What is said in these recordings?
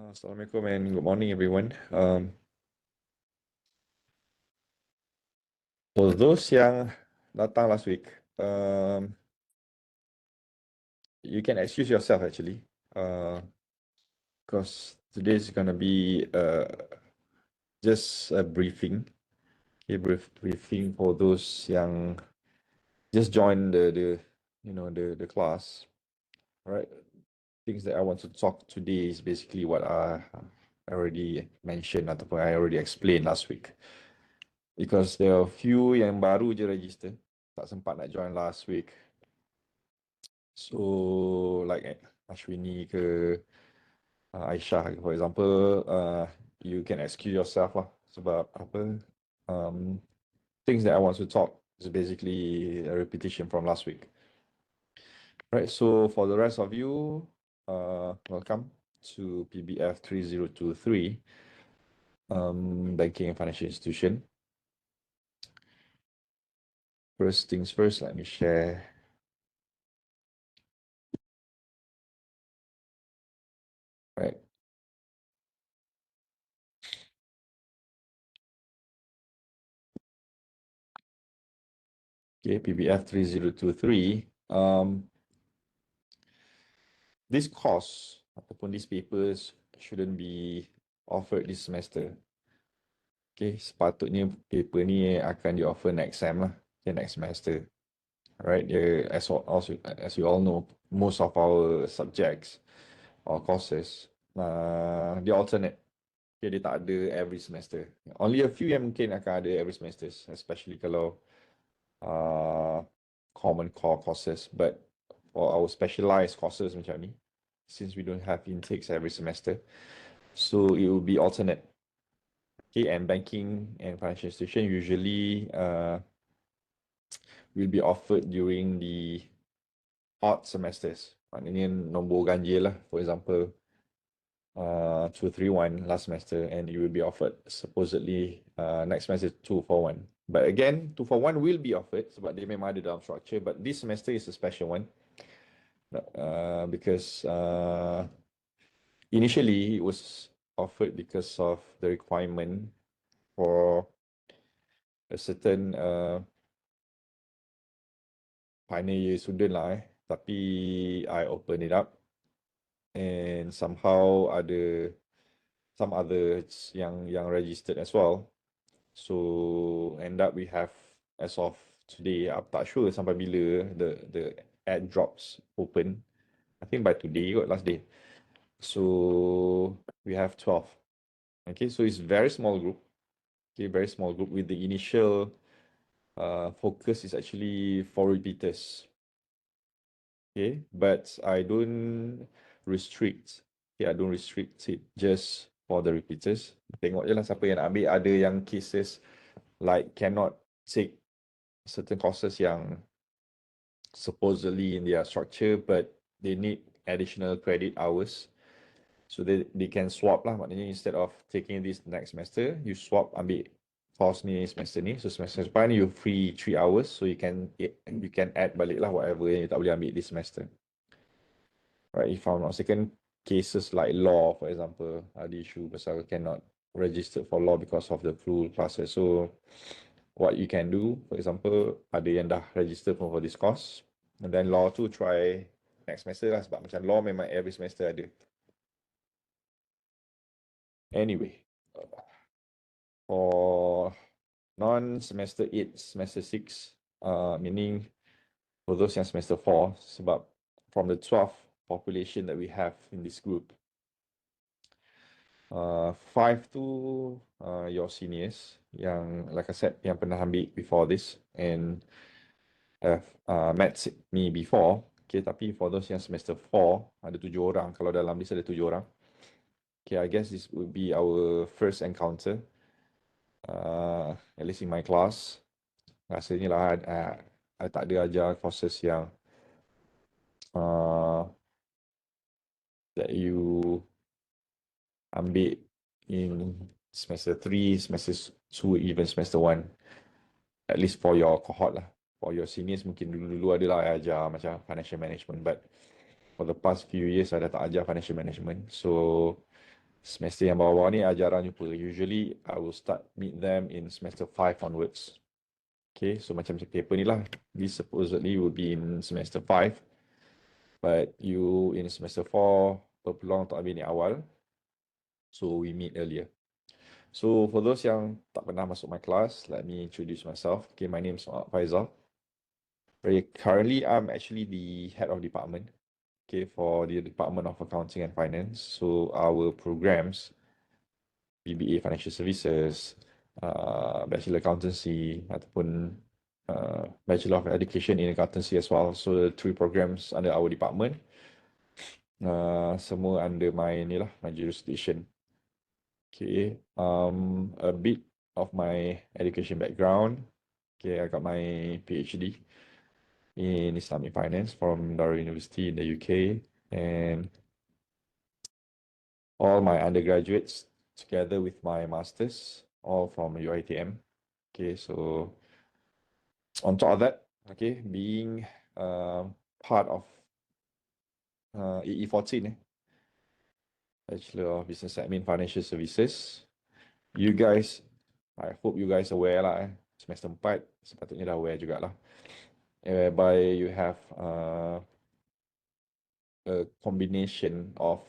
Assalamualaikum and good morning, everyone. For those yang datang last week, you can excuse yourself actually, because today is gonna be just a briefing, briefing for those yang just joined the class, right? Things that I want to talk today is basically what I already mentioned ataupun I already explained last week. Because there are a few yang baru je register, tak sempat nak join last week. So like Ashwini ke Aisyah, for example, you can excuse yourself lah sebab apa, things that I want to talk is basically a repetition from last week. Right, so for the rest of you, welcome to PBF3023, Banking and Financial Institution. First things first, let me share. Right. Okay, PBF3023. This course ataupun these papers shouldn't be offered this semester. Okay, sepatutnya paper ni akan di-offer next sem lah, okay, next semester. Alright, as you all know, most of our subjects or courses, dia alternate. Okay, dia tak ada every semester. Only a few yang mungkin akan ada every semester, especially kalau common core courses. But for our specialized courses macam ni, since we don't have intakes every semester, so it will be alternate. Okay, and banking and financial institution usually will be offered during the odd semesters. Maknanya nombor ganjil lah, for example, 231 last semester, and it will be offered supposedly next semester 241. But again, 241 will be offered sebab dia memang ada dalam structure, but this semester is a special one. Because initially it was offered because of the requirement for a certain final year student lah, tapi I open it up and somehow ada some others yang registered as well. So end up we have, as of today, I'm tak sure sampai bila the ad drops open. I think by today got last day. So we have 12. Okay, so it's very small group. Okay, very small group with the initial focus is actually for repeaters. Okay, but I don't restrict. Okay, I don't restrict it just for the repeaters. Tengok je lah siapa yang nak ambil. Ada yang cases like cannot take certain courses yang supposedly in their structure, but they need additional credit hours. So they can swap lah. Maknanya instead of taking this next semester, you swap ambil course ni semester ni. So semester depan you free 3 hours. So you can add balik lah whatever yang you tak boleh ambil this semester. Right, if I'm not mistaken, cases like law, for example, ada issue pasal cannot register for law because of the full classes. So what you can do, for example, ada yang dah register for this course, and then law tu try next semester lah, sebab macam law memang every semester ada. Anyway, for non-semester 8, semester 6, meaning for those yang semester 4, sebab from the 12 population that we have in this group, 5 tu your seniors yang, like I said, yang pernah ambil before this and have met me before. Okay, tapi for those yang semester 4, ada 7 orang. Kalau dalam list ada 7 orang. Okay, I guess this would be our first encounter, at least in my class. Rasanya lah, I tak ada ajar courses yang that you ambil in semester 3, semester 2, even semester 1. At least for your cohort lah. For your seniors mungkin dulu-dulu adalah ajar macam financial management, but for the past few years I dah tak ajar financial management. So Semester yang bawah-bawah ni jarang jumpa. Usually, I will start meet them in semester 5 onwards. Okay, so macam paper ni lah. This supposedly will be in semester 5. But you in semester 4, berpeluang untuk ambil ni awal. So, we meet earlier. So, for those yang tak pernah masuk my class, let me introduce myself. Okay, my name is Faizal. Currently, I'm actually the head of department, okay, for the Department of Accounting and Finance. So, our programs, PBA Financial Services, Bachelor Accountancy, ataupun Bachelor of Education in Accountancy as well. So, the 3 programs under our department, semua under my jurisdiction. Okay, a bit of my education background. Okay, I got my PhD in Islamic Finance from Darul University in the UK, and all my undergraduates together with my masters, all from UiTM. Okay, so on top of that, okay, being part of AE14, Bachelor of Business Admin Financial Services, you guys, I hope you guys aware lah, semester 4 sepatutnya dah aware jugalah, whereby you have a combination of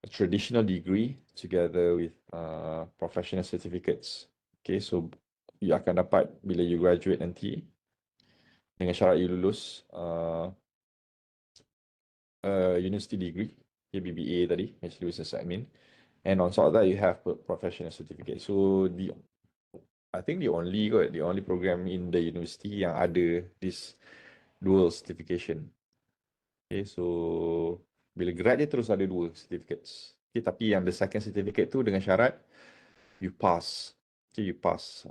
a traditional degree together with professional certificates. Okay, so you akan dapat bila you graduate nanti, dengan syarat you lulus university degree, BBA tadi, Bachelor Business Admin, and on top of that you have professional certificate. So I think the only program in the university yang ada this dual certification. Okay, so bila grad dia terus ada 2 certificates. Okay, tapi yang the second certificate tu dengan syarat you pass. Okay, you pass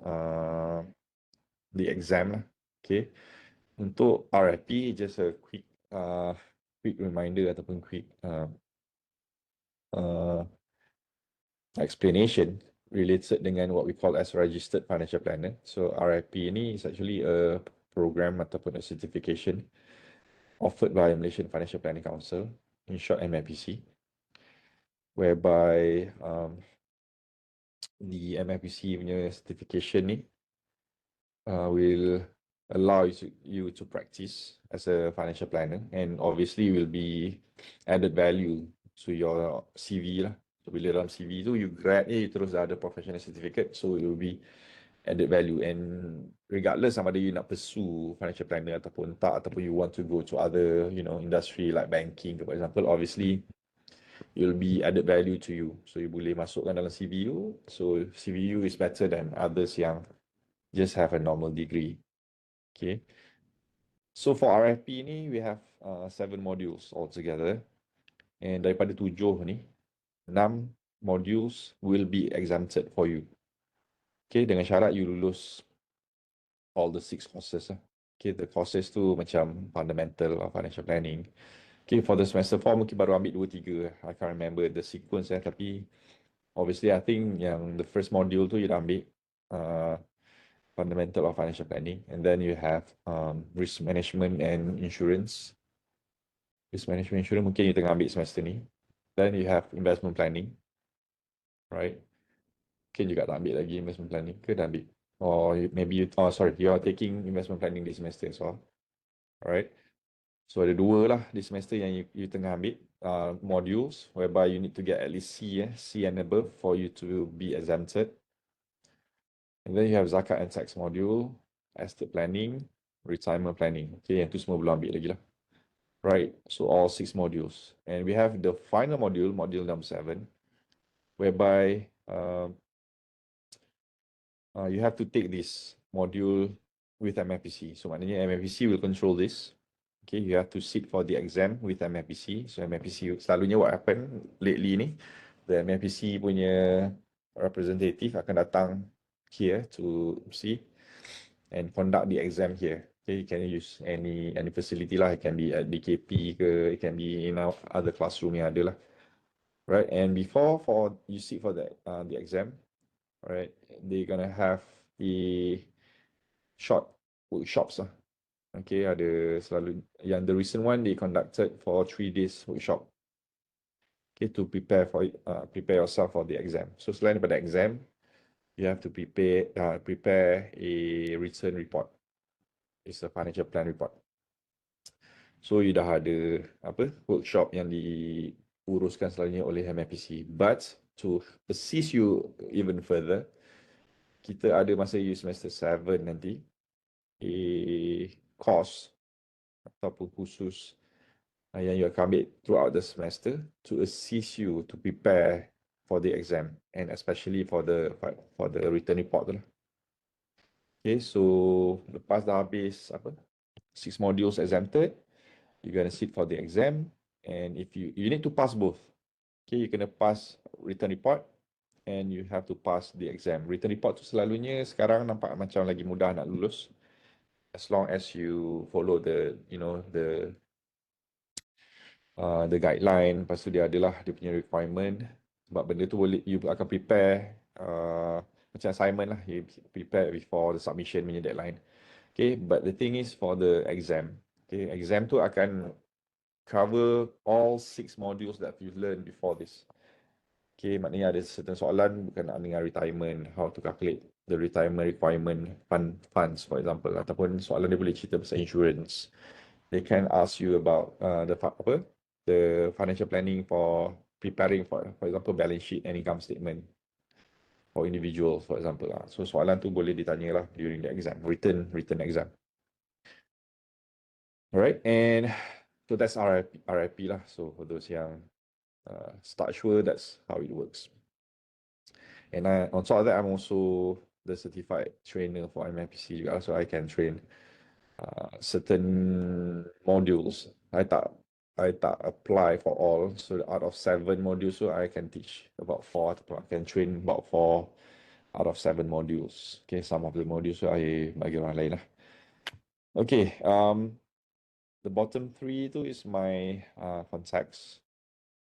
the exam lah. Okay, untuk RFP, just a quick reminder ataupun quick explanation related dengan what we call as registered financial planner. So RFP ini is actually a program ataupun a certification offered by Malaysian Financial Planning Council, in short MFPC, whereby the MFPC punya certification ni will allow you to practice as a financial planner, and obviously will be added value to your CV lah. So bila dalam CV tu you grad you terus ada professional certificate, so it will be added value, and regardless sama ada you nak pursue financial planner ataupun tak, ataupun you want to go to other industry like banking for example, obviously it will be added value to you, so you boleh masukkan dalam CV you, so CV you is better than others yang just have a normal degree. Okay, so for RFP ni we have 7 modules altogether, and daripada 7 ni 6 modules will be exempted for you. Okay, dengan syarat you lulus all the 6 courses lah. Okay, the courses tu macam fundamental of financial planning. Okay, for the semester 4 mungkin baru ambil 2-3. I can't remember the sequence tapi obviously I think yang the first module tu you dah ambil fundamental of financial planning, and then you have risk management and insurance. Risk management insurance mungkin you tengah ambil semester ni. Then you have investment planning, right? Mungkin juga tak ambil lagi investment planning ke dah ambil? Or maybe you are taking investment planning this semester as well. Alright. So ada 2 lah this semester yang you tengah ambil modules whereby you need to get at least C and above for you to be exempted. And then you have zakat and tax module, estate planning, retirement planning. Okay, yang tu semua belum ambil lagi lah. Right, so all 6 modules. And we have the final module, module number 7, whereby you have to take this module with MFPC. So maknanya MFPC will control this. Okay, you have to sit for the exam with MFPC. So MFPC, selalunya what happen lately ni, the MFPC punya representative akan datang here to see and conduct the exam here. Okay, you can use any facility lah. It can be at DKP ke, it can be in our other classroom yang ada lah. Right, and before you sit for the exam, right, they're gonna have a short workshops lah. Okay, ada selalu yang the recent one they conducted for 3 days workshop. okay, to prepare yourself for the exam. So selain daripada exam, you have to prepare a written report. It's a financial plan report. So you dah ada apa workshop yang diuruskan selalunya oleh MFPC. But to assist you even further, kita ada masa you semester 7 nanti a course ataupun khusus yang you akan ambil throughout the semester to assist you to prepare for the exam and especially for the written report tu lah. Okay, so lepas dah habis apa 6 modules exempted, you're gonna sit for the exam, and if you need to pass both. Okay, you kena pass written report and you have to pass the exam. Written report tu selalunya sekarang nampak macam lagi mudah nak lulus as long as you follow the guideline. Lepas tu dia adalah dia punya requirement, sebab benda tu boleh you akan prepare macam assignment lah, you prepare before the submission punya deadline. Okay, but the thing is for the exam, okay, exam tu akan cover all 6 modules that you've learned before this. Okay, maknanya ada certain soalan berkenaan dengan retirement, how to calculate the retirement requirement funds, for example, ataupun soalan dia boleh cerita pasal insurance. They can ask you about the financial planning for preparing for example balance sheet and income statement for individuals, for example. So soalan tu boleh ditanya lah during the exam, written exam. Alright, and so that's RIP lah. So for those yang start sure, that's how it works. And on top of that, I'm also the certified trainer for MFPC juga, so I can train certain modules. I tak apply for all, so out of 7 modules, so I can teach about 4, I can train about 4 out of 7 modules. Okay, some of the modules so I bagi orang lain lah. Okay, the bottom 3 tu is my contacts.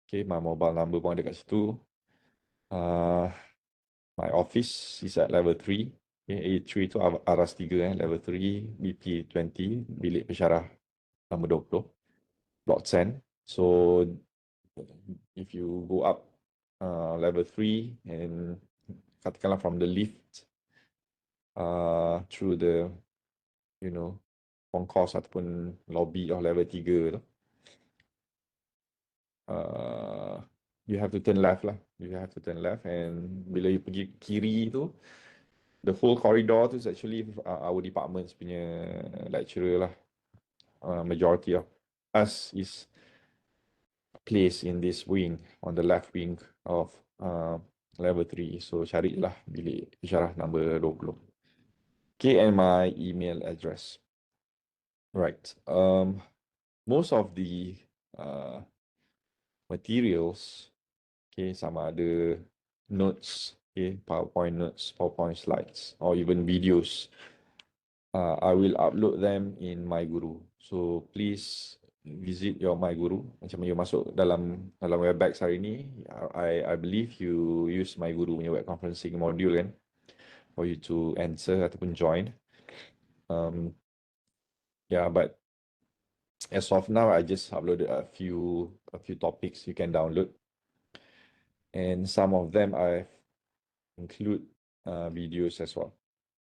Okay, my mobile number pun ada kat situ. My office is at level 3. Okay, A3 tu aras 3, level 3, BP20, bilik pensyarah nombor 20, plot 10. So if you go up level 3 and katakanlah from the lift through the concourse ataupun lobby of level 3 tu, you have to turn left lah. You have to turn left, and bila you pergi kiri tu, the whole corridor tu is actually our department's punya lecturer lah. Majority of us is placed in this wing, on the left wing of level 3. So carilah bilik pensyarah number 20. Okay, and my email address. Right. Most of the materials, okay, sama ada notes, okay, PowerPoint notes, PowerPoint slides, or even videos. I will upload them in My Guru. So please visit your My Guru. Macam you masuk dalam Webex hari ni, I believe you use My Guru punya web conferencing module kan, for you to answer ataupun join. Yeah, but as of now, I just uploaded a few topics you can download, and some of them I include videos as well.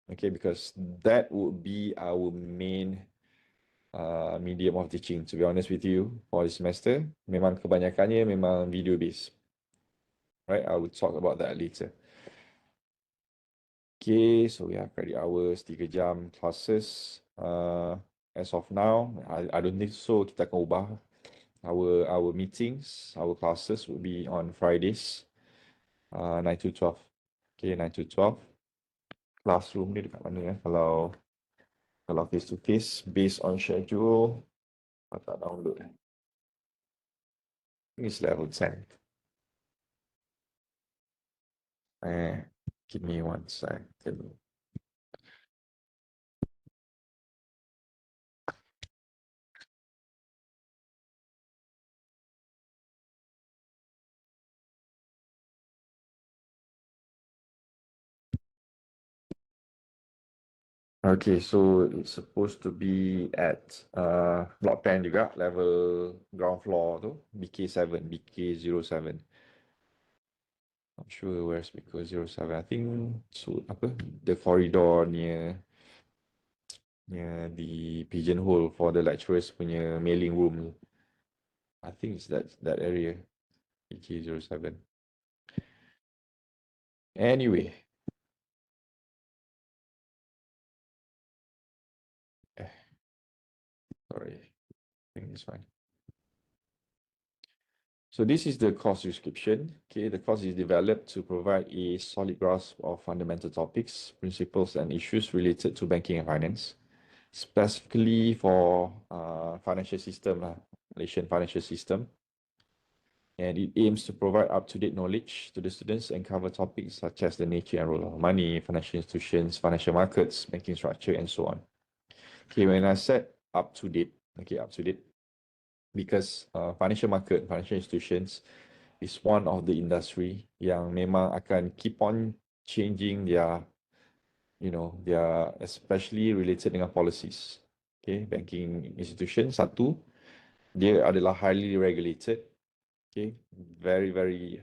Okay, because that would be our main medium of teaching, to be honest with you, for this semester. Memang kebanyakannya memang video based. Right, I will talk about that later. Okay, so we have credit hours, 3 jam classes. As of now, I don't think so kita akan ubah our meetings, our classes will be on Fridays, 9 to 12. Okay, 9 to 12. Classroom ni dekat mana ya? Kalau face to face, based on schedule, I tak download. It's level 10. Give me 1 second. Okay, so it's supposed to be at Block 10 juga, level ground floor tu, BK7, BK07. Not sure where's BK07. I think so, apa, the corridor near the pigeonhole for the lecturers punya mailing room. I think it's that area, BK07. Anyway, sorry, I think it's fine. So this is the course description. Okay, the course is developed to provide a solid grasp of fundamental topics, principles, and issues related to banking and finance, specifically for financial system, Malaysian financial system. And it aims to provide up-to-date knowledge to the students and cover topics such as the nature and role of money, financial institutions, financial markets, banking structure, and so on. Okay, when I said up-to-date, okay, up-to-date, because financial market, financial institutions is one of the industry yang memang akan keep on changing their, their especially related dengan policies. Okay, banking institution satu, dia adalah highly regulated. Okay, very very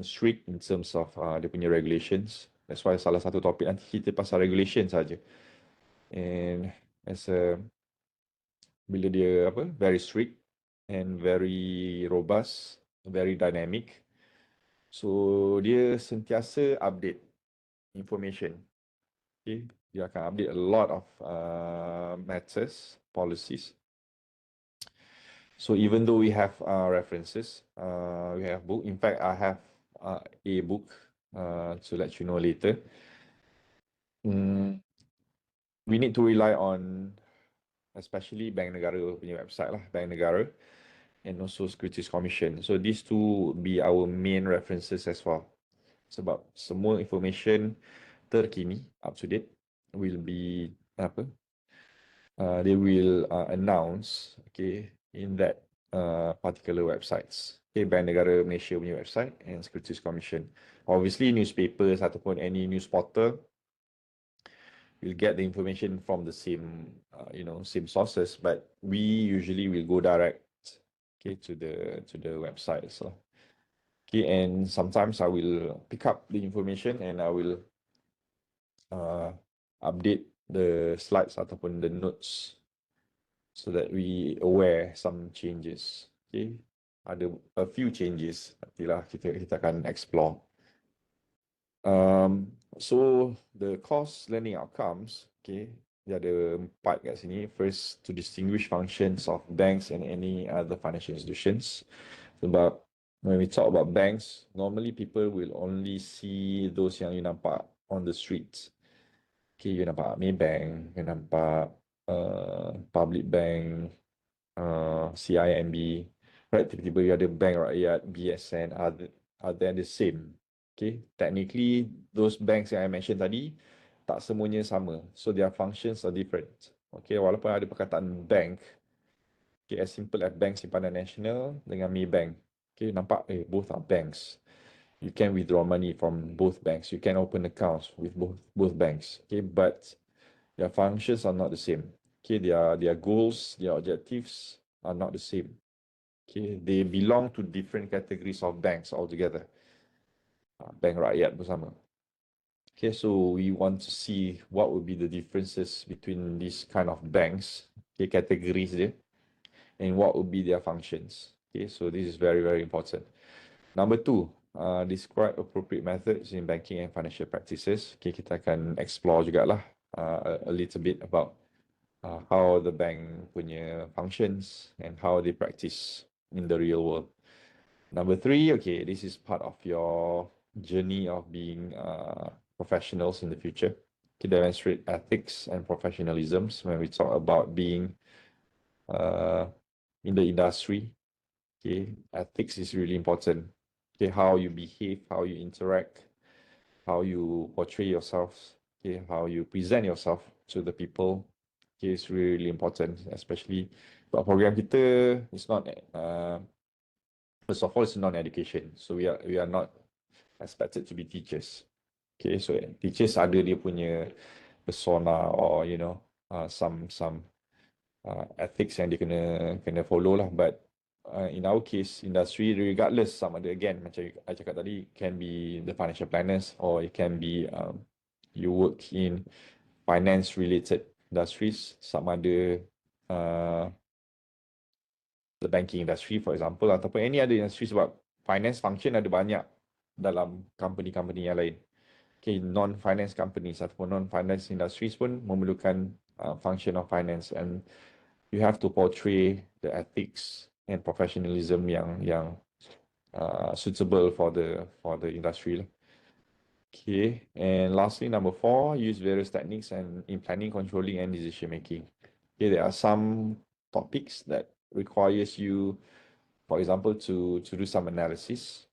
strict in terms of dia punya regulations. That's why salah satu topik nanti kita pasal regulation saja. And as a bila dia apa very strict and very robust, very dynamic. So dia sentiasa update information. Okay, dia akan update a lot of matters, policies. So even though we have references, we have book. In fact, I have a book to let you know later. We need to rely on especially Bank Negara punya website lah, Bank Negara, and also Securities Commission. So these two be our main references as well. Sebab semua information terkini, up to date, will be apa? They will announce, okay, in that particular websites. Okay, Bank Negara Malaysia punya website and Securities Commission. Obviously, newspapers ataupun any news portal will get the information from the same, same sources, but we usually will go direct, okay, to the website. So, okay, and sometimes I will pick up the information and I will update the slides ataupun the notes so that we aware some changes. Okay, ada a few changes nantilah kita akan explore. So the course learning outcomes, okay, dia ada 4 kat sini. First, to distinguish functions of banks and any other financial institutions. Sebab when we talk about banks, normally people will only see those yang you nampak on the streets. Okay, you nampak Maybank, you nampak Public Bank, CIMB, right? Tiba-tiba you ada Bank Rakyat, BSN, are they the same? Okay, technically those banks yang I mentioned tadi tak semuanya sama, so their functions are different. Okay, walaupun ada perkataan bank, okay, as simple as Bank Simpanan Nasional dengan Maybank, okay, nampak both are banks. You can withdraw money from both banks, you can open accounts with both banks, okay, but their functions are not the same. Okay, their goals, their objectives are not the same. Okay, they belong to different categories of banks altogether. Bank Rakyat bersama. Okay, so we want to see what would be the differences between these kind of banks, okay, categories there, and what would be their functions. Okay, so this is very, very important. Number 2, describe appropriate methods in banking and financial practices. Okay, kita akan explore jugalah a little bit about how the bank punya functions and how they practice in the real world. Number 3, okay, this is part of your journey of being professionals in the future. To demonstrate ethics and professionalisms when we talk about being in the industry. Okay, ethics is really important. Okay, how you behave, how you interact, how you portray yourself, okay, how you present yourself to the people. Okay, it's really important, especially but program kita is not first of all, it's non-education, so we are not expected to be teachers. Okay, so teachers ada dia punya persona or some ethics yang dia kena follow lah. But in our case, industry regardless, sama ada again macam I cakap tadi, can be the financial planners or it can be you work in finance related industries, sama ada uh, the banking industry for example ataupun any other industry, sebab finance function ada banyak dalam company-company yang lain. Okay, non-finance companies ataupun non-finance industries pun memerlukan function of finance, and you have to portray the ethics and professionalism yang suitable for the industry lah. Okay, and lastly, number 4, use various techniques in planning, controlling, and decision making. Okay, there are some topics that requires you, for example, to do some analysis.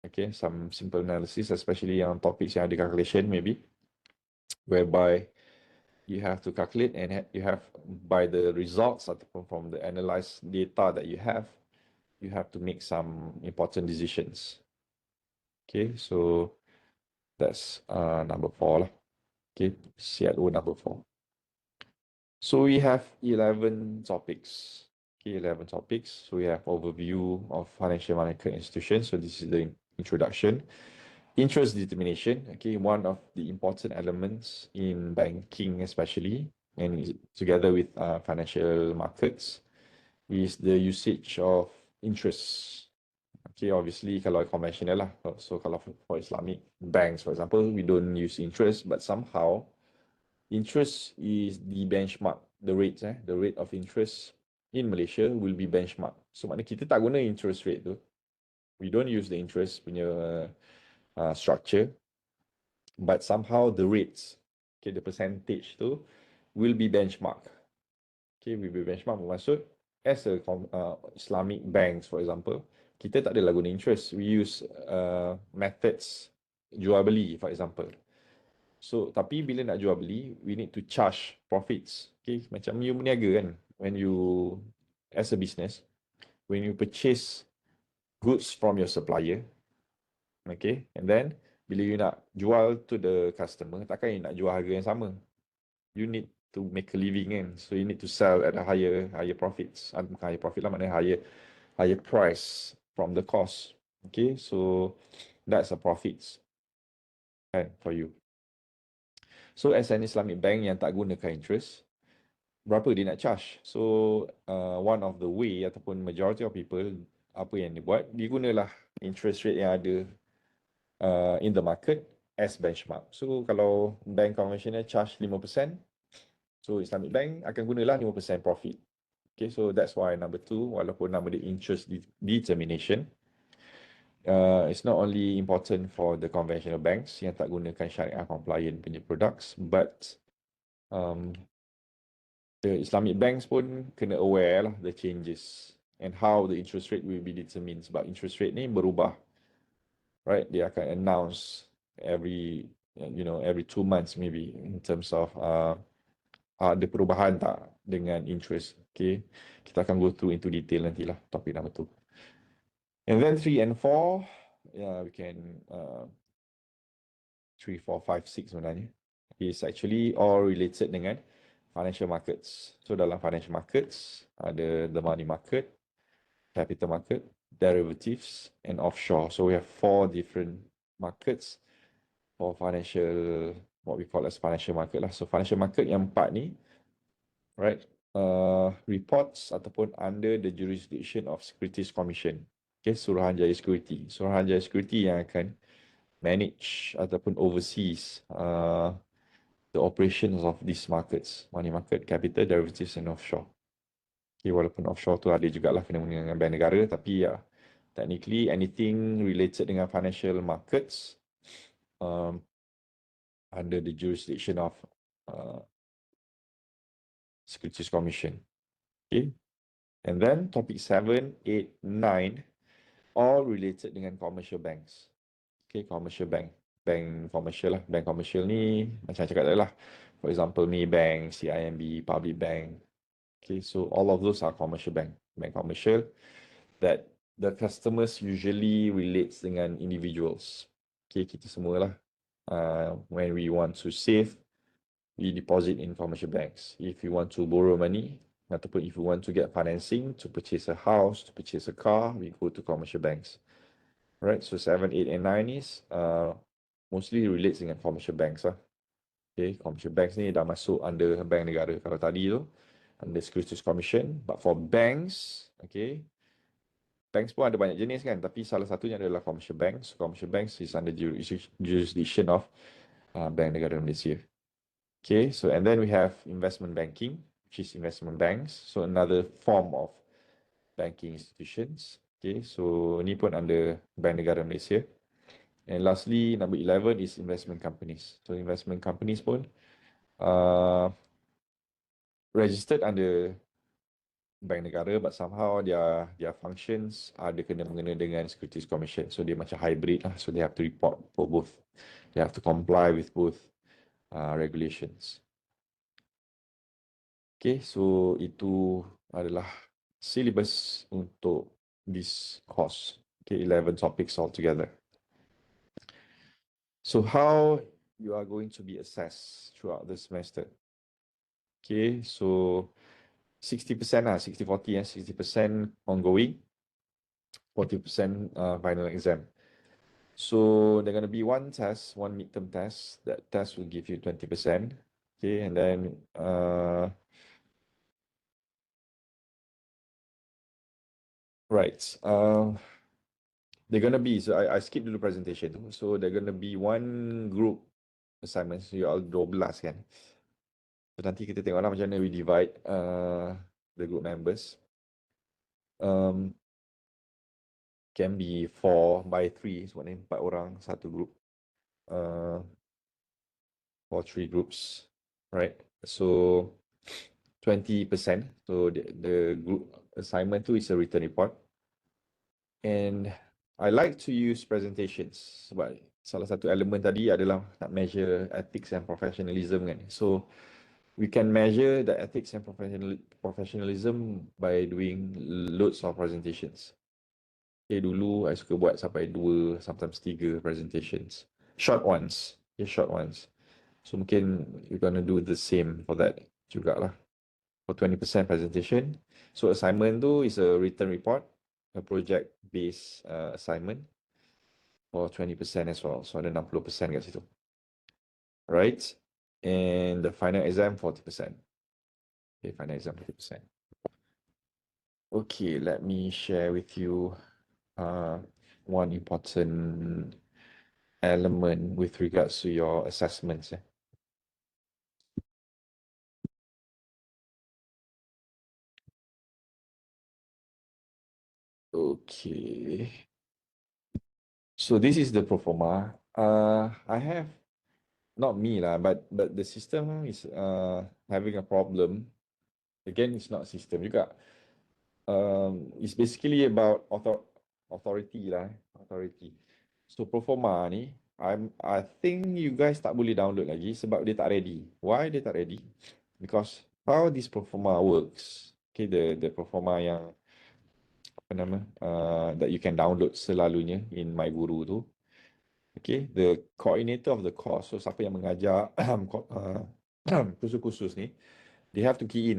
Okay, some simple analysis, especially on topics yang ada calculation maybe, whereby you have to calculate and you have, by the results ataupun from the analyzed data that you have to make some important decisions. Okay, so that's number 4 lah. Okay, CLO number 4. So we have 11 topics. Okay, 11 topics. So we have overview of financial market institutions. So this is the introduction. Interest determination, okay, one of the important elements in banking especially, and together with financial markets, is the usage of interest. Okay, obviously kalau conventional lah. So kalau for Islamic banks, for example, we don't use interest, but somehow interest is the benchmark, the rate of interest in Malaysia will be benchmark. So maknanya kita tak guna interest rate tu. We don't use the interest punya structure, but somehow the rates, okay, the percentage tu will be benchmark. Okay, will be benchmark bermaksud as a Islamic banks for example, kita tak adalah guna interest. We use methods jual beli for example. So tapi bila nak jual beli, we need to charge profits. Okay, macam you berniaga kan, when you as a business, when you purchase goods from your supplier, okay, and then bila you nak jual to the customer, takkan you nak jual harga yang sama. You need to make a living kan. So you need to sell at a higher profits. Bukan higher profit lah, maknanya higher price from the cost. Okay, so that's a profits for you. So as an Islamic bank yang tak gunakan interest, berapa dia nak charge? So one of the way ataupun majority of people, apa yang dia buat, dia gunalah interest rate yang ada in the market as benchmark. So kalau bank conventional charge 5%, so Islamic bank akan gunalah 5% profit. Okay, so that's why number 2, walaupun nama dia interest determination, it's not only important for the conventional banks yang tak gunakan syariah compliant punya products, but the Islamic banks pun kena aware lah the changes and how the interest rate will be determined, sebab interest rate ni berubah, right? Dia akan announce every 2 months maybe in terms of ada perubahan tak dengan interest. Okay, kita akan go through into detail nantilah topik number 2. And then 3 and 4, we can 3, 4, 5, 6 sebenarnya is actually all related dengan financial markets. So dalam financial markets ada the money market, capital market, derivatives, and offshore. So we have 4 different markets for financial, what we call as financial market lah. So financial market yang 4 ni, right, reports ataupun under the jurisdiction of Securities Commission. Okay, Suruhanjaya Security. Suruhanjaya Security yang akan manage ataupun overseas the operations of these markets, money market, capital, derivatives, and offshore. Okay, walaupun offshore tu ada jugalah kena-mengena dengan bank negara, tapi ya, technically anything related dengan financial markets under the jurisdiction of Securities Commission. Okay, and then topic 7, 8, 9 all related dengan commercial banks. Okay, commercial bank commercial lah. Bank commercial ni macam cakap tadi lah, for example Maybank, CIMB, Public Bank. Okay, so all of those are commercial bank commercial that the customers usually relates dengan individuals. Okay, kita semua lah When we want to save, we deposit in commercial banks. If you want to borrow money, ataupun if you want to get financing to purchase a house, to purchase a car, we go to commercial banks. Right, so 7, 8, and 9 is mostly relates dengan commercial banks lah. Okay, commercial banks ni dah masuk under bank negara. Kalau tadi tu, under Securities Commission. But for banks, okay, banks pun ada banyak jenis kan, tapi salah satunya adalah commercial banks. Commercial banks is under jurisdiction of Bank Negara Malaysia. Okay, so and then we have investment banking, which is investment banks. So another form of banking institutions. Okay, so ni pun under Bank Negara Malaysia. And lastly, number 11 is investment companies. So investment companies pun registered under Bank Negara, but somehow their functions ada kena mengena dengan Securities Commission. So dia macam hybrid lah. So they have to report for both. They have to comply with both regulations. Okay, so itu adalah syllabus untuk this course. Okay, 11 topics altogether. So how you are going to be assessed throughout the semester? Okay, so 60% lah, 60-40 60% ongoing, 40% final exam. So there's going to be one test, one midterm test. That test will give you 20%. Okay, and then right. They're going to be, so I skipped the presentation. So they're going to be one group assignment. So you all 12 kan. So nanti kita tengoklah macam mana we divide the group members. Can be 4/3, sebabnya 4 orang satu group. For 3 groups, right? So 20%. So the group assignment tu is a written report. And I like to use presentations sebab salah satu elemen tadi adalah nak measure ethics and professionalism kan. So we can measure the ethics and professionalism by doing loads of presentations. Okay, dulu I suka buat sampai 2, sometimes 3 presentations. Short ones. Okay, short ones. So mungkin you're gonna do the same for that jugalah. For 20% presentation. So assignment tu is a written report, a project-based assignment for 20% as well. So ada 60% kat situ. Right? And the final exam 40%. Okay, final exam 40%. Okay, let me share with you one important element with regards to your assessments. Okay. So this is the pro forma. I have, not me lah, but the system is having a problem. Again, it's not system juga. It's basically about authority lah, authority. So pro forma ni, I think you guys tak boleh download lagi sebab dia tak ready. Why dia tak ready? Because how this pro forma works, okay, the pro forma yang apa nama, that you can download selalunya in My Guru tu. Okay, the coordinator of the course, so siapa yang mengajar kursus-kursus ni, they have to key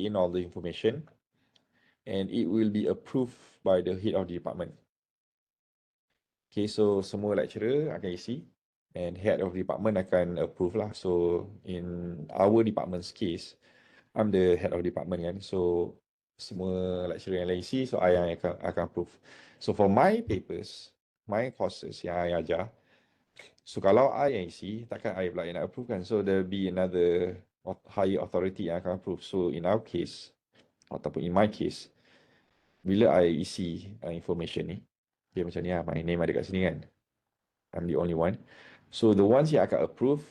in all the information and it will be approved by the head of the department. Okay, so semua lecturer akan isi and head of the department akan approve lah. So in our department's case, I'm the head of department kan, so semua lecturer yang lain isi, so I yang akan approve. So for my papers, my courses yang I ajar, so kalau I yang isi, takkan I pula yang nak approve kan. So there will be another higher authority yang akan approve. So in our case, ataupun in my case, bila I isi information ni, dia macam ni lah, my name ada kat sini kan. I'm the only one. So the ones yang akan approve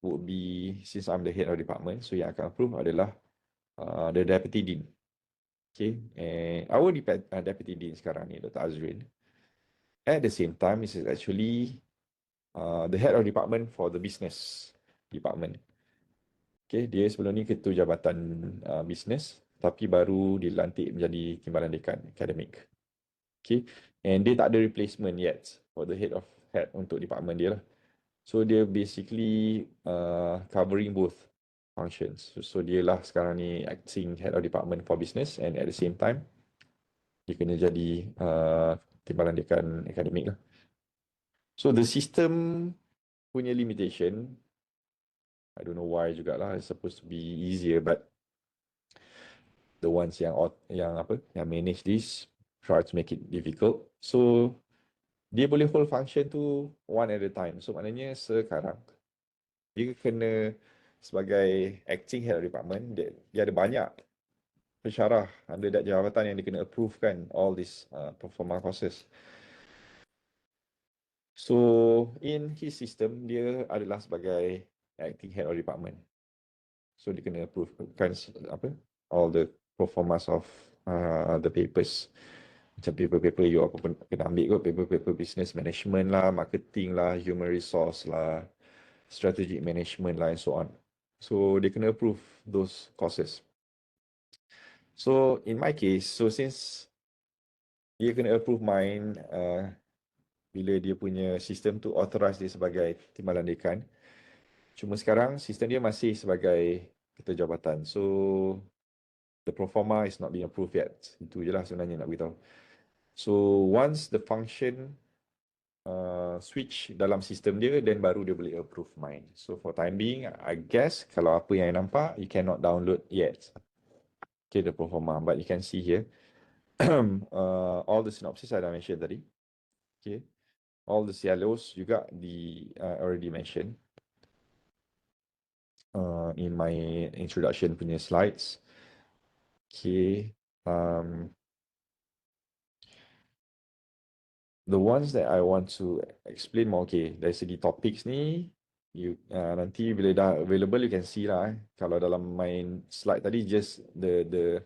would be, since I'm the head of department, so yang akan approve adalah the deputy dean. Okay, and our deputy dean sekarang ni, Dr. Azrin. At the same time, this is actually the head of department for the business department. Okay, dia sebelum ni ketua jabatan business, tapi baru dilantik menjadi timbalan dekan akademik. Okay, and dia tak ada replacement yet for the head untuk department dia lah. So dia basically covering both functions. So dia lah sekarang ni acting head of department for business, and at the same time dia kena jadi timbalan dekan akademik lah. So the system punya limitation, I don't know why jugalah, it's supposed to be easier, but the ones yang manage this try to make it difficult. So dia boleh hold function tu one at a time. So maknanya sekarang dia kena sebagai acting head of department, dia ada banyak pensyarah under that jabatan yang dia kena approve kan all this performance courses. So in his system dia adalah sebagai acting head of department. So dia kena approve kan all the performance of the papers. Macam paper-paper you apa pun kena ambil kot, paper-paper business management lah, marketing lah, human resource lah, strategic management lah, and so on. So dia kena approve those courses. So in my case, so since dia kena approve mine bila dia punya sistem tu authorize dia sebagai timbalan dekan. Cuma sekarang sistem dia masih sebagai ketua jabatan. So the proforma is not being approved yet. Itu je lah sebenarnya nak beritahu. So once the function switch dalam sistem dia, then baru dia boleh approve mine. So for time being, I guess kalau apa yang nampak, you cannot download yet. Okay, the proforma. But you can see here, all the synopsis I dah mention tadi. Okay. All the CLOs juga already mentioned in my introduction punya slides. Okay. The ones that I want to explain more, okay, dari segi topics ni, nanti bila dah available, you can see lah. Kalau dalam main slide tadi, just the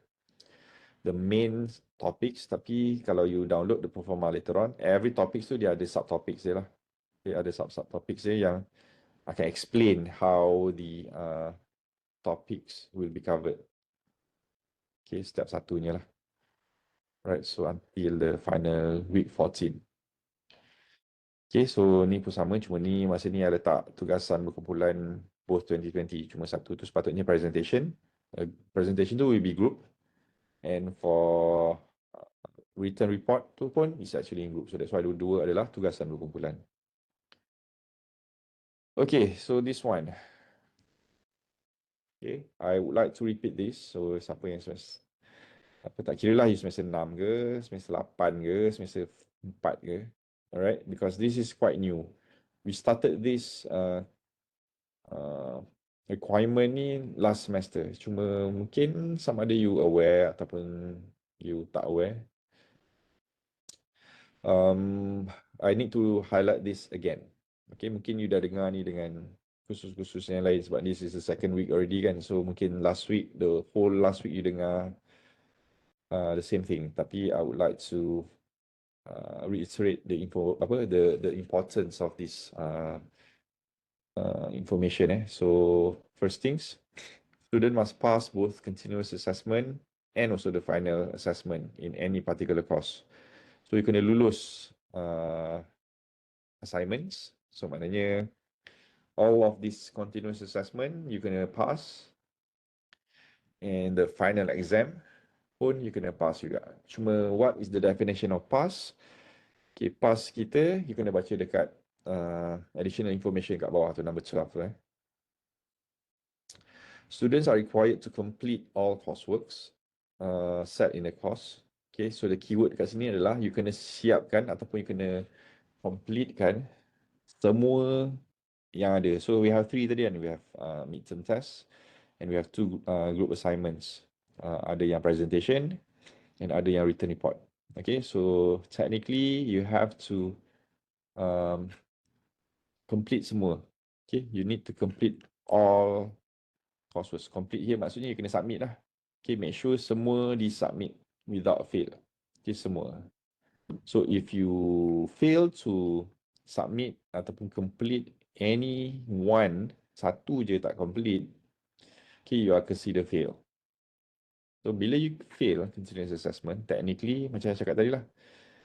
main topics, tapi kalau you download the performa later on, every topics tu dia ada subtopics dia lah. Dia ada subtopics dia yang akan explain how the topics will be covered. Okay, step satunya lah. Right, so until the final week 14. Okay, so ni pun sama, cuma ni masa ni I letak tugasan berkumpulan both 2020. Cuma satu tu sepatutnya presentation. Presentation tu will be group. And for written report tu pun is actually in group. So that's why dua adalah tugasan berkumpulan. Okay, so this one. Okay, I would like to repeat this. So siapa yang tak kira lah you semester 6 ke, semester 8 ke, semester 4 ke. Alright, because this is quite new. We started this requirement ni last semester. Cuma mungkin some ada you aware ataupun you tak aware. I need to highlight this again. Okay, mungkin you dah dengar ni dengan khusus-khusus yang lain sebab this is the second week already kan. So mungkin the whole last week you dengar the same thing. Tapi I would like to reiterate the importance of this information. So first things, student must pass both continuous assessment and also the final assessment in any particular course. So you kena lulus assignments. So maknanya all of this continuous assessment you kena pass, and the final exam pun you kena pass juga. Cuma what is the definition of pass? Okay, pass kita, you kena baca dekat additional information kat bawah tu, number 12 tu. Students are required to complete all courseworks set in the course. Okay, so the keyword kat sini adalah you kena siapkan ataupun you kena completekan semua yang ada. So we have 3 tadi kan. We have midterm test and we have 2 group assignments. Ada yang presentation and ada yang written report. Okay, so technically you have to complete semua. Okay, you need to complete all coursework. Complete here maksudnya you kena submit lah. Okay, make sure semua di-submit without fail. Okay, semua. So if you fail to submit ataupun complete any one, satu je tak complete, okay, you are considered fail. So bila you fail continuous assessment, technically macam saya cakap tadi lah,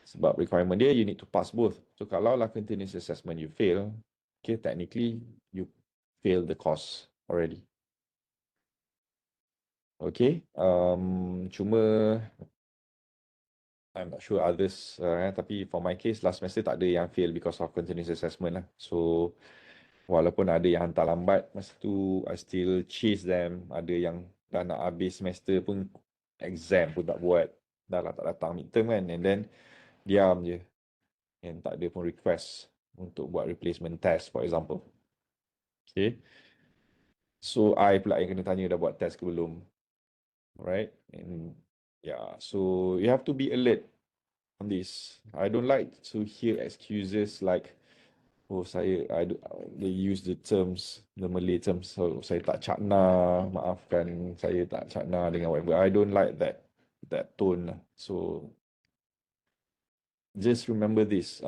sebab requirement dia you need to pass both. So kalau lah continuous assessment you fail, okay, technically you failed the course already. Okay, cuma I'm not sure others, tapi for my case last semester tak ada yang fail because of continuous assessment lah. So walaupun ada yang hantar lambat masa tu, I still chase them. Ada yang dah nak habis semester pun exam pun tak buat, dah lah tak datang midterm kan, and then diam je, and tak ada pun request untuk buat replacement test for example. Okay, so I pula yang kena tanya dah buat test ke belum, right? And yeah, so you have to be alert on this. I don't like to hear excuses like, oh saya, they use the terms, the Malay terms, so saya tak cakna, maafkan saya tak cakna dengan whatever. I don't like that tone lah. So just remember this,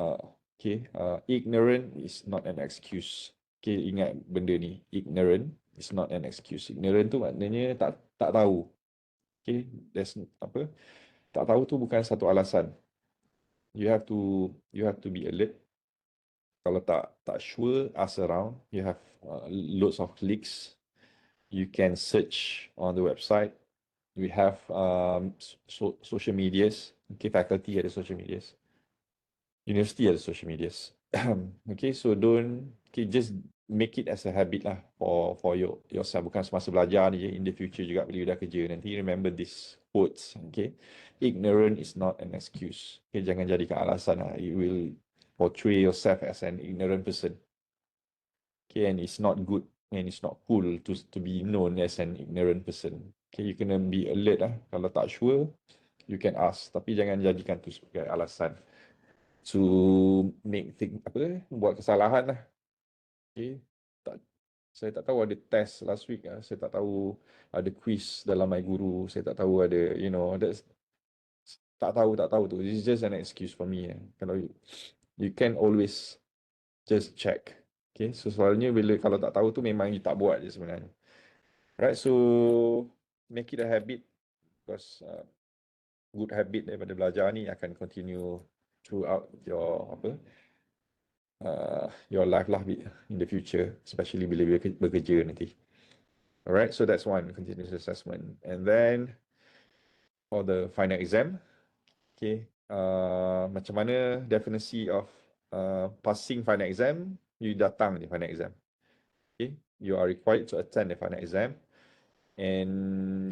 okay, ignorant is not an excuse. Okay, ingat benda ni, ignorant is not an excuse. Ignorant tu maknanya tak tahu. Okay, there's apa? Tak tahu tu bukan satu alasan. You have to be alert. Kalau tak sure, ask around. You have loads of clicks. You can search on the website. We have social medias. Okay, faculty ada social medias. University ada social medias. Okay, so don't, okay, just make it as a habit lah for yourself. Bukan semasa belajar ni je, in the future juga bila you dah kerja nanti, remember this quotes. Okay, ignorant is not an excuse. Okay, jangan jadikan alasan lah. It will portray yourself as an ignorant person. Okay, and it's not good and it's not cool to be known as an ignorant person. Okay, you kena be alert lah. Kalau tak sure, you can ask. Tapi jangan jadikan tu sebagai alasan to make thing, buat kesalahan lah. Okay, saya tak tahu ada test last week lah. Saya tak tahu ada quiz dalam My Guru. Saya tak tahu ada, that's, tak tahu tu. It's just an excuse for me. Kalau you can always just check. Okay, so soalnya kalau tak tahu tu memang you tak buat je sebenarnya. Right, so make it a habit, because good habit daripada belajar ni akan continue throughout your life lah in the future, especially bila bekerja nanti. Alright, so that's one, continuous assessment. And then for the final exam, okay, macam mana definition of passing final exam? You datang je final exam. Okay, you are required to attend the final exam and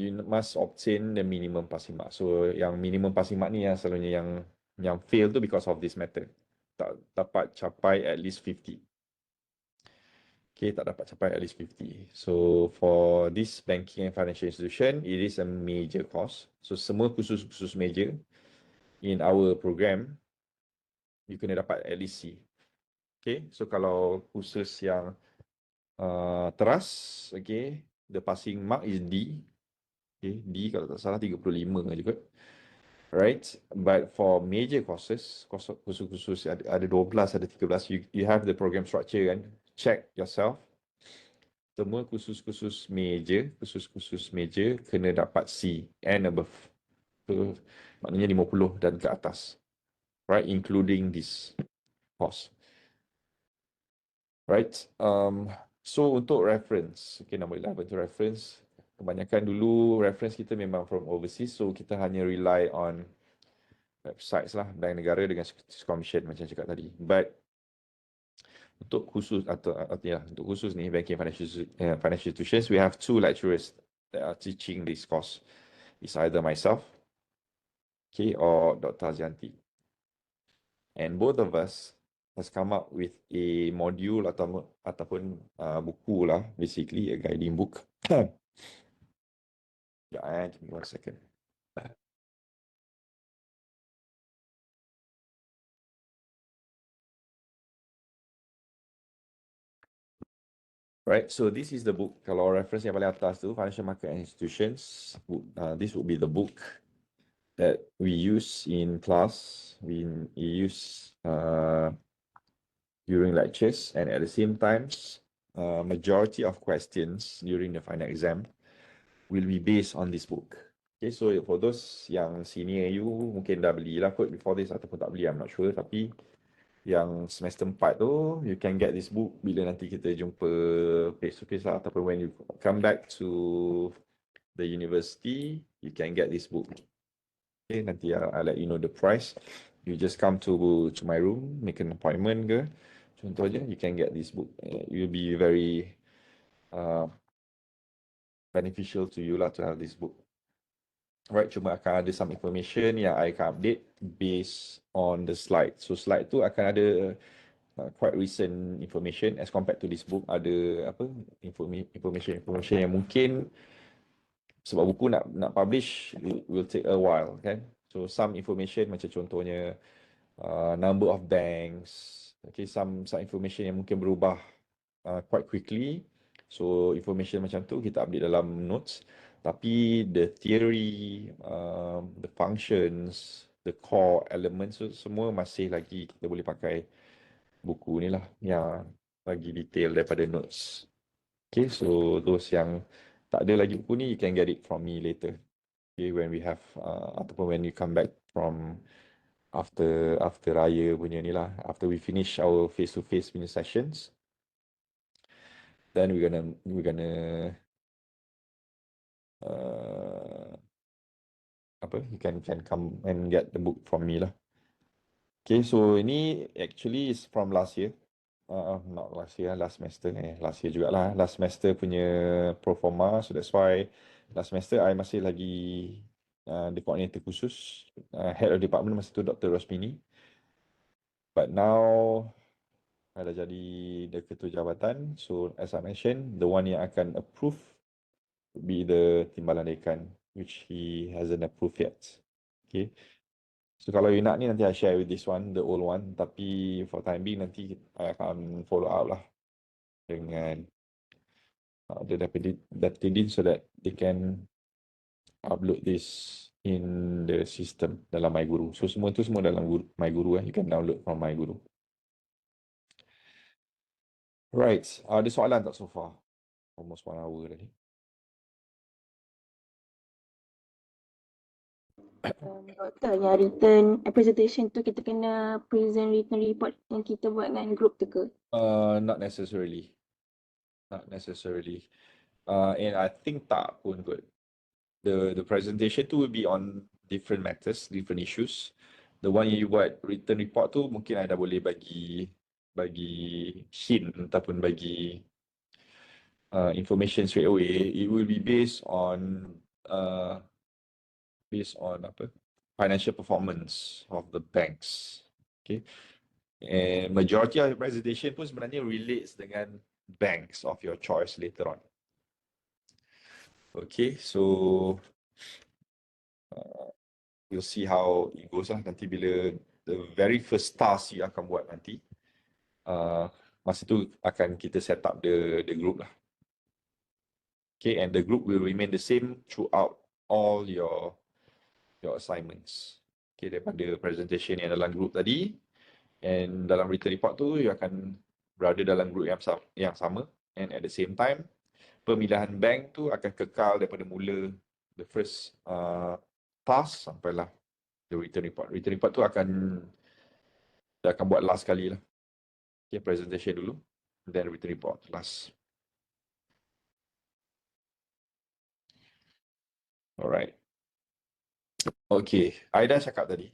you must obtain the minimum passing mark. So yang minimum passing mark ni yang selalunya yang fail tu because of this method. Tak dapat capai at least 50. Okay, tak dapat capai at least 50. So for this banking and financial institution, it is a major course. So semua khusus major in our program, you kena dapat at least C. Okay, so kalau khusus yang teras, okay, the passing mark is D. Okay, D kalau tak salah 35 juga. Right, but for major courses, khusus ada 12, ada 13, you have the program structure kan. Check yourself. Semua khusus major kena dapat C and above. So maknanya 50 dan ke atas. Right, including this course. Right, so untuk reference, okay, nombor 11 untuk reference, kebanyakan dulu reference kita memang from overseas, so kita hanya rely on websites lah, bank negara dengan Securities Commission macam cakap tadi. But untuk khusus untuk khusus ni banking financial institutions, we have two lecturers that are teaching this course. It's either myself, okay, or Dr. Azianti. And both of us has come up with a module ataupun buku lah, basically a guiding book. Yeah, give me 1 second. Right, so this is the book. Kalau reference yang paling atas tu, Financial Market and Institutions, this would be the book that we use in class. We use during lectures, and at the same time, majority of questions during the final exam will be based on this book. Okay, so for those yang senior you, mungkin dah beli lah kot before this ataupun tak beli, I'm not sure. Tapi yang semester 4 tu, you can get this book bila nanti kita jumpa face to face lah, ataupun when you come back to the university, you can get this book. Okay, nanti I'll let you know the price. You just come to my room, make an appointment ke, contohnya, you can get this book. It will be very beneficial to you lah to have this book. Right, cuma akan ada some information yang I akan update based on the slide. So slide tu akan ada quite recent information as compared to this book. Ada apa information yang mungkin sebab buku nak publish it will take a while kan. So some information macam contohnya number of banks, okay, some information yang mungkin berubah quite quickly. So information macam tu kita update dalam notes. Tapi the theory, the functions, the core elements semua masih lagi kita boleh pakai buku ni lah yang lagi detail daripada notes. Okay, so those yang tak ada lagi buku ni, you can get it from me later. Okay, when we have ataupun when you come back from after raya punya ni lah, after we finish our face to face punya sessions, then we're gonna you can come and get the book from me lah. Okay, so ini actually is from last year. Not last year, last semester. Last year jugalah. Last semester punya pro forma. So that's why last semester I masih lagi the coordinator khusus. Head of department masa tu Dr. Rosmini. But now I dah jadi the ketua jabatan. So as I mentioned, the one yang akan approve would be the timbalan dekan, which he hasn't approved yet. Okay. So kalau you nak ni nanti I share with this one, the old one. Tapi for time being nanti I akan follow up lah dengan the deputy dean so that they can upload this in the system dalam My Guru. So semua tu semua dalam My Guru. You can download from My Guru. Right. Ada soalan tak so far? Almost 1 hour tadi. Doktor, yang written presentation tu kita kena present written report yang kita buat dengan group tu ke? Not necessarily. Not necessarily. And I think tak pun kot. The presentation tu will be on different matters, different issues. The one you buat written report tu mungkin I dah boleh bagi hint ataupun bagi information straight away. It will be based on apa? Financial performance of the banks. Okay. And majority of the presentation pun sebenarnya relates dengan banks of your choice later on. Okay, so we'll see how it goes lah nanti bila the very first task you akan buat nanti. Masa tu akan kita set up the group lah. Okay, and the group will remain the same throughout all your assignments. Okay, daripada presentation yang dalam group tadi, and dalam written report tu, you akan berada dalam group yang sama, and at the same time, pemilihan bank tu akan kekal daripada mula the first task sampailah the written report. Written report tu akan buat last kali lah. Okay, presentation dulu, then written report last. Alright. Okay, I dah cakap tadi.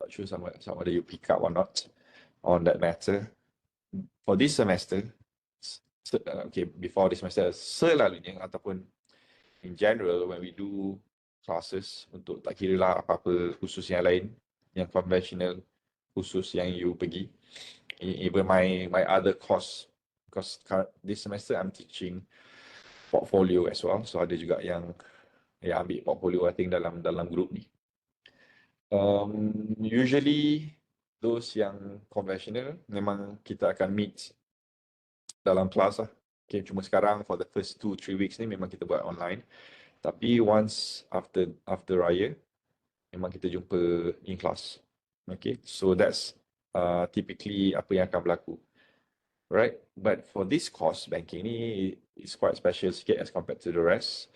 Not sure sama ada you pick up or not on that matter. For this semester, okay, before this semester, selalunya ataupun in general when we do classes, untuk tak kira lah apa-apa khusus yang lain, yang conventional khusus yang you pergi, even my other course, because this semester I'm teaching portfolio as well, so ada juga yang ambil portfolio I think dalam group ni. Usually those yang conventional memang kita akan meet dalam kelas lah. Okay, cuma sekarang for the first 2-3 weeks ni memang kita buat online. Tapi once after raya memang kita jumpa in class. Okay, so that's typically apa yang akan berlaku. Right, but for this course banking ni is quite special sikit as compared to the rest.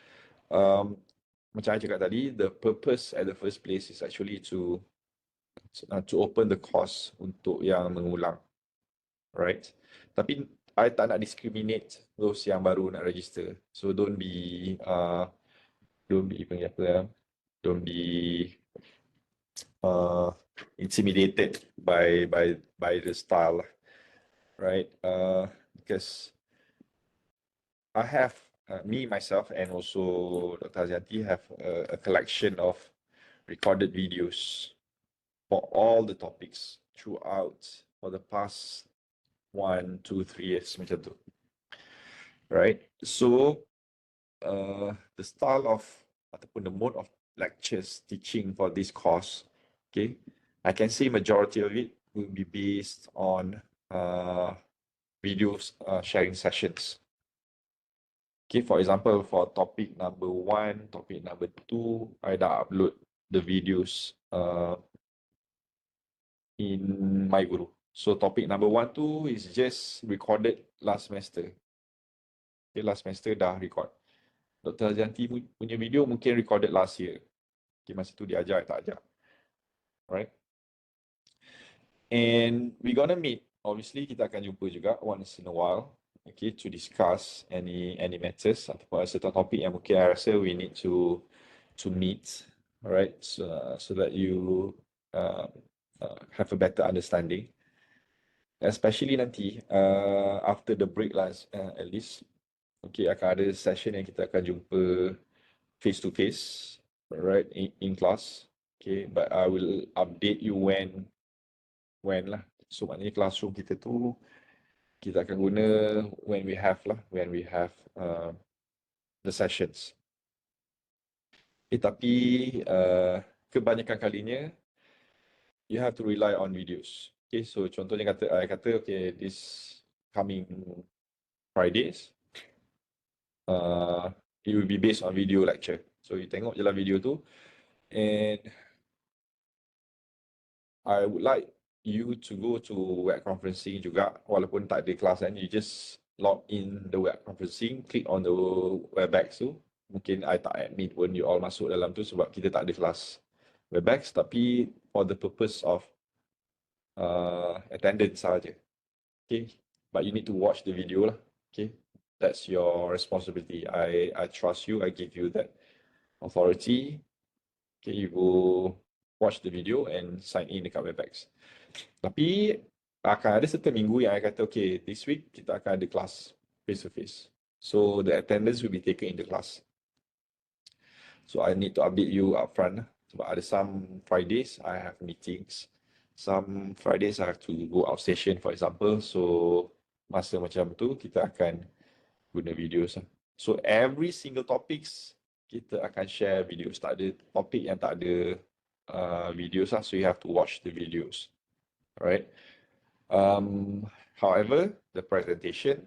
Macam saya cakap tadi, the purpose at the first place is actually to to open the course untuk yang mengulang, right? Tapi I tak nak discriminate those yang baru nak register. So don't be panggil apa ya? Don't be intimidated by the style, right? Because I have me myself and also Dr. Azianti have a collection of recorded videos for all the topics throughout for the past 1, 2, 3 years macam tu, right? So the style of ataupun the mode of lectures teaching for this course, okay, I can say majority of it will be based on videos sharing sessions. Okay, for example, for topic number 1, topic number 2, I dah upload the videos in my guru. So topic number 1 tu is just recorded last semester. Okay, last semester dah record. Dr. Janti punya video mungkin recorded last year. Okay, masa tu dia ajar, tak ajar. Right? And we gonna meet. Obviously, kita akan jumpa juga once in a while. Okay, to discuss any matters ataupun certain topic yang mungkin I rasa we need to meet. Alright, so that you have a better understanding. Especially nanti after the break lah, at least. Okay, akan ada session yang kita akan jumpa face to face, right, in class. Okay, but I will update you when lah. So maknanya classroom kita tu kita akan guna when we have the sessions. Tapi kebanyakan kalinya you have to rely on videos. Okay, so contohnya I kata okay, this coming Fridays, it will be based on video lecture. So you tengok je lah video tu, and I would like you to go to web conferencing juga, walaupun tak ada kelas kan, you just log in the web conferencing, click on the Webex tu. Mungkin I tak admit pun you all masuk dalam tu sebab kita tak ada kelas Webex, tapi for the purpose of attendance saja. Okay, but you need to watch the video lah. Okay, that's your responsibility. I trust you. I give you that authority. Okay, you go watch the video and sign in dekat Webex. Tapi akan ada certain minggu yang I kata okay, this week kita akan ada kelas face to face. So the attendance will be taken in the class. So I need to update you upfront. Sebab ada some Fridays I have meetings. Some Fridays I have to go outstation, for example. So masa macam tu kita akan guna videos. So every single topics kita akan share videos. Tak ada topik yang tak ada videos lah. So you have to watch the videos. Alright. However, the presentation,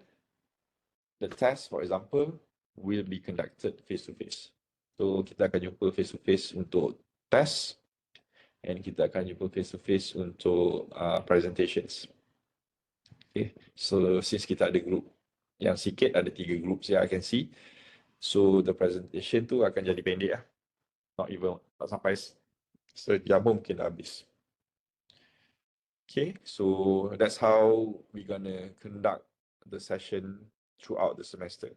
the test, for example, will be conducted face to face. So kita akan jumpa face to face untuk test, and kita akan jumpa face to face untuk presentations. Okay, so since kita ada group yang sikit, ada 3 groups yang I can see, so the presentation tu akan jadi pendek lah. Not even, tak sampai sejam pun mungkin dah habis. Okay, so that's how we're gonna conduct the session throughout the semester.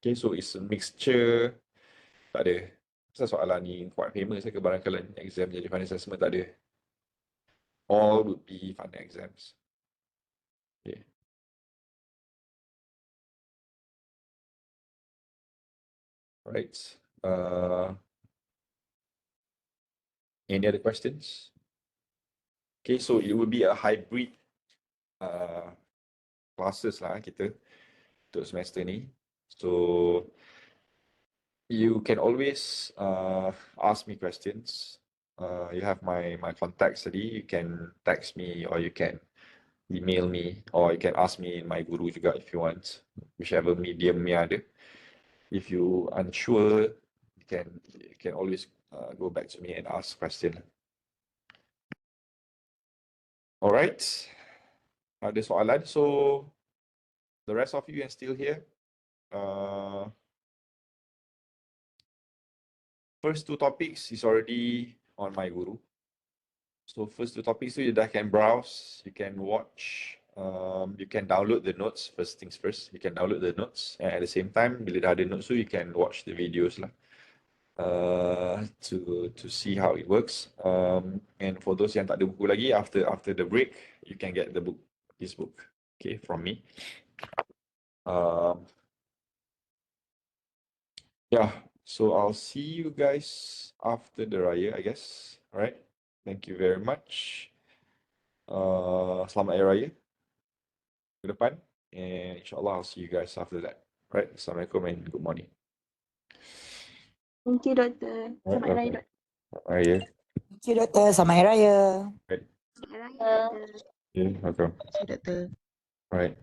Okay, so it's a mixture. Tak ada. Pasal soalan ni quite famous ke barangkali exam jadi final assessment, tak ada. All would be final exams. Okay. Right. Any other questions? Okay, so it will be a hybrid classes lah kita untuk semester ni. So you can always ask me questions. You have my contacts tadi. You can text me or you can email me or you can ask me in my guru juga if you want, whichever medium yang ada. If you unsure, you can always go back to me and ask question. Alright, ada soalan? So the rest of you yang still here, first 2 topics is already on my guru. So first two topics tu you dah can browse, you can watch, you can download the notes. First things first, you can download the notes, and at the same time, bila dah ada notes tu, you can watch the videos lah. To see how it works. And for those yang tak ada buku lagi, after the break, you can get the book, this book, okay, from me. Yeah, so I'll see you guys after the raya, I guess. All right. Thank you very much. Selamat Hari Raya ke depan, and insyaAllah I'll see you guys after that. Right. Assalamualaikum and good morning. Thank you, Doktor. Selamat Hari Raya, Doktor. Selamat Hari Raya. Thank you, Doktor. Selamat Hari Raya. Right. Selamat Hari Raya, Doktor. Yeah, welcome. Thank you, Doktor. Right.